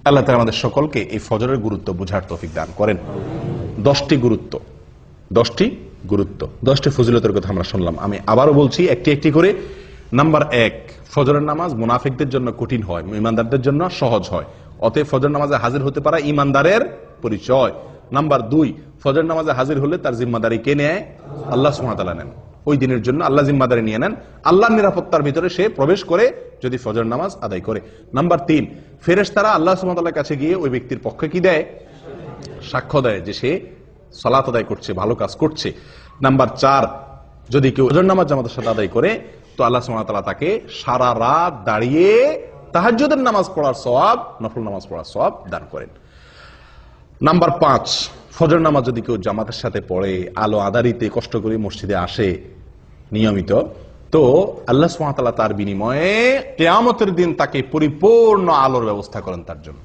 আল্লাহ তাআলা আমাদের সকলকে এই ফজরের গুরুত্ব বোঝার তৌফিক দান করেন। 10টি গুরুত্ব 10টি ফজিলতের কথা আমরা শুনলাম। আমি আবারও বলছি একটি একটি করে। নাম্বার 1, ফজরের নামাজ মুনাফিকদের জন্য কঠিন হয়, ইমানদারদের জন্য সহজ হয়। অতএব ফজর নামাজে হাজির হতে পারা ইমানদারের পরিচয়। নাম্বার 2, ফজর নামাজে হাজির হলে তার জিম্মাদারি কে নেয়? আল্লাহ সুবহানাহু ওয়া তাআলা নেন। ওই দিনের জন্য আল্লাহ জিম্মাদারি নিয়ে নেন। আল্লাহর নিরাপত্তার ভিতরে সে প্রবেশ করে যদি ফজর নামাজ আদায় করে। নাম্বার 3, ফেরেশতারা আল্লাহ সুবহানাহু ওয়া তাআলার কাছে গিয়ে ওই ব্যক্তির পক্ষে কি দেয়? সাক্ষ্য দেয় যে সে সালাত আদায় করছে, ভালো কাজ করছে। নাম্বার 4, যদি কেউ ফজর নামাজ জামাতের সাথে আদায় করে তো আল্লাহ সুবহানাহু ওয়া তাআলা তাকে সারা রাত দাঁড়িয়ে তাহাজ্জুদের নামাজ পড়ার সওয়াব, নফল নামাজ পড়ার সওয়াব দান করেন। নাম্বার 5, ফজর নামাজ যদি কেউ জামাতের সাথে পড়ে, আলো আঁধারিতে কষ্ট করে মসজিদে আসে নিয়মিত, তো আল্লাহ সুবহানাহু ওয়া তাআলা তার বিনিময়ে কিয়ামতের দিন তাকে পরিপূর্ণ আলোর ব্যবস্থা করেন তার জন্য।